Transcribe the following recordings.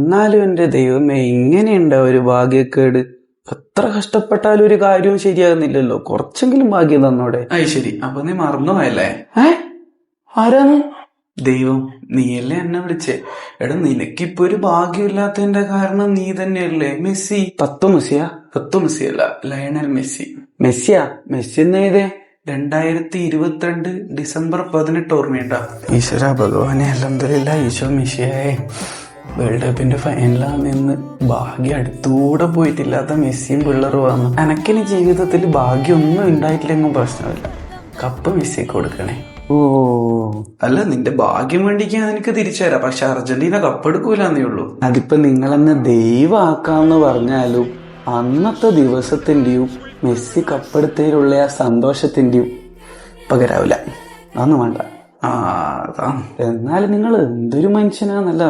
എന്നാലും എൻ്റെ ദൈവമേ, ഇങ്ങനെയുണ്ടോ ഒരു ഭാഗ്യക്കേട്? എത്ര കഷ്ടപ്പെട്ടാലും ഒരു കാര്യവും ശരിയാകുന്നില്ലല്ലോ. കുറച്ചെങ്കിലും ഭാഗ്യം തന്നോടെ. അത് ശരി, അപ്പൊ നീ മറന്നുപോയല്ലേ? ആരാന്ന്? ദൈവം. നീയല്ലേ എന്നെ വിളിച്ചേ? എടാ, നിനക്കിപ്പോ ഒരു ഭാഗ്യമില്ലാത്തതിന്റെ കാരണം നീ തന്നെയല്ലേ? മെസ്സി. മെസ്സിയാ? മെസ്സി അല്ല, ലയണൽ മെസ്സി. മെസ്സിയാ? മെസ്സി എന്നാ ഇതേ? 2022 ഡിസംബർ 18 ഓർമ്മയുണ്ടാ? ഈശ്വര ഭഗവാനെ, അൽഹംദുലില്ലാ. ഈശോ മെസ്സിയായേ, വേൾഡ് കപ്പിന്റെ ഫൈനലാന്ന് ഭാഗ്യം അടുത്തൂടെ പോയിട്ടില്ലാത്ത മെസ്സിയും പിള്ളറുമാണ്. എനക്കിനി ജീവിതത്തിൽ ഭാഗ്യമൊന്നും ഉണ്ടായിട്ടില്ലെങ്കിലും പ്രശ്നമില്ല. കപ്പ് മെസ്സിക്ക് കൊടുക്കണേ. ഓ അല്ല, നിന്റെ ഭാഗ്യം വേണ്ടിക്ക് നിനക്ക് തിരിച്ചു തരാം. പക്ഷെ അർജന്റീന കപ്പെടുക്കൂലെന്നേ ഉള്ളൂ. അതിപ്പോ നിങ്ങളെന്നെ ദൈവമാക്കാന്ന് പറഞ്ഞാലും അന്നത്തെ ദിവസത്തിന്റെയും മെസ്സി കപ്പെടുത്തതിലുള്ള ആ സന്തോഷത്തിന്റെയും പകരാവില്ല. അതൊന്നും വേണ്ട. എന്നാലും നിങ്ങൾ എന്തൊരു മനുഷ്യനാന്നല്ല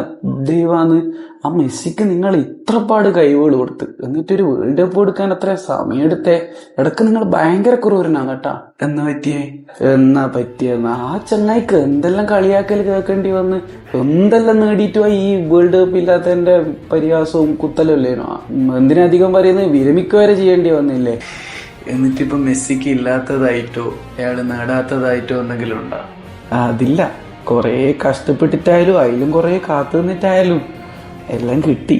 ദൈവാന്ന്. ആ മെസ്സിക്ക് നിങ്ങൾ ഇത്രപാട് കഴിവുകൾ കൊടുത്ത് എന്നിട്ടൊരു വേൾഡ് കപ്പ് കൊടുക്കാൻ അത്ര സമയം എടുത്തേ. ഇടക്ക് നിങ്ങൾ ഭയങ്കര കുറവനാണ് കേട്ടാ. എന്നാ പറ്റിയെന്നാ ആ ചെങ്ങായിക്ക് എന്തെല്ലാം കളിയാക്കൽ കേൾക്കേണ്ടി വന്ന്, എന്തെല്ലാം നേടിയിട്ടു ഈ വേൾഡ് കപ്പ് ഇല്ലാത്തതിന്റെ പരിഹാസവും കുത്തലല്ലേനോ? എന്തിനധികം പറയുന്നത്, വിരമിക്കുക വരെ ചെയ്യേണ്ടി വന്നില്ലേ? എന്നിട്ടിപ്പോ മെസ്സിക്ക് ഇല്ലാത്തതായിട്ടോ അയാള് നേടാത്തതായിട്ടോ എന്തെങ്കിലും ഉണ്ടോ? അതില്ല. കൊറേ കഷ്ടപ്പെട്ടിട്ടായാലും അതിലും കൊറേ കാത്തു നിന്നിട്ടായാലും എല്ലാം കിട്ടി.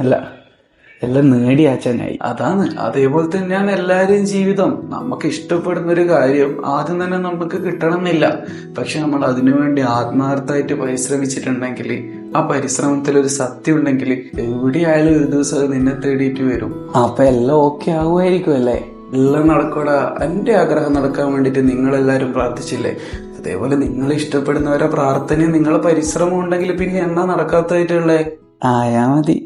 അല്ല, എല്ലാം നേടിയാച്ചാനായി. അതാണ്, അതേപോലെ തന്നെയാണ് എല്ലാവരുടെയും ജീവിതം. നമുക്ക് ഇഷ്ടപ്പെടുന്ന ഒരു കാര്യം ആദ്യം തന്നെ നമുക്ക് കിട്ടണമെന്നില്ല. പക്ഷെ നമ്മൾ അതിനുവേണ്ടി ആത്മാർത്ഥമായിട്ട് പരിശ്രമിച്ചിട്ടുണ്ടെങ്കിൽ, ആ പരിശ്രമത്തിൽ ഒരു സത്യം ഉണ്ടെങ്കിൽ, എവിടെയായാലും ഒരു ദിവസം അത് നിന്നെ തേടിയിട്ട് വരും. അപ്പൊ എല്ലാം ഓക്കെ ആവുമായിരിക്കും അല്ലേ? എല്ലാം നടക്കൂടാ. എന്റെ ആഗ്രഹം നടക്കാൻ വേണ്ടിട്ട് നിങ്ങളെല്ലാരും പ്രാർത്ഥിച്ചില്ലേ? അതേപോലെ നിങ്ങൾ ഇഷ്ടപ്പെടുന്നവരെ പ്രാർത്ഥനയും നിങ്ങളെ പരിശ്രമം ഉണ്ടെങ്കിൽ പിന്നെ എന്നാ നടക്കാത്തതായിട്ടുള്ളേ? ആയാ മതി.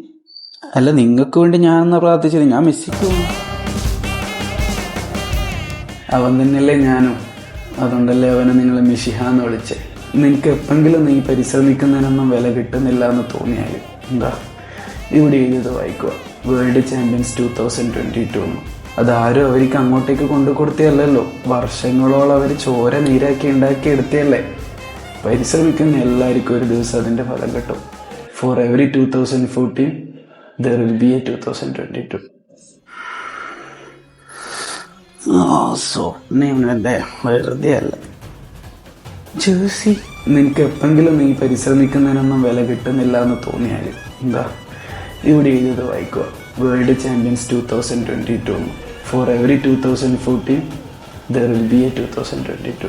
അല്ല, നിങ്ങൾക്ക് വേണ്ടി ഞാനെന്നാ പ്രാർത്ഥിച്ചത്? ഞാൻ മെസ്സിക്ക് അവൻ തന്നെയല്ലേ ഞാനും. അതുകൊണ്ടല്ലേ അവനെ നിങ്ങൾ മിഷിഹാന്ന് വിളിച്ചേ. നിനക്ക് എപ്പെങ്കിലും നീ പരിശ്രമിക്കുന്നതിനൊന്നും വില കിട്ടുന്നില്ല എന്ന് തോന്നിയാൽ എന്താ, ഇവിടെ എഴുതിയത് വായിക്കുക. World champions 2022. അതാരും അവർക്ക് അങ്ങോട്ടേക്ക് കൊണ്ടു കൊടുത്തല്ലോ. വർഷങ്ങളോളം അവർ ചോര നീരാക്കി ഉണ്ടാക്കി എടുത്തല്ലേ. പരിശ്രമിക്കുന്ന എല്ലാവർക്കും ഒരു ദിവസം അതിന്റെ ഫലം കിട്ടും. For every 2014 there will be a 2022. വെറുതെ അല്ല ജേഴ്സി. നിനക്ക് എപ്പെങ്കിലും നീ പരിശ്രമിക്കുന്നതിനൊന്നും വില കിട്ടുന്നില്ല എന്ന് തോന്നിയാൽ എന്താ, ഇവിടെ എഴുതിയത് വായിക്കുക. World champions 2022. For every 2014 there will be a 2022.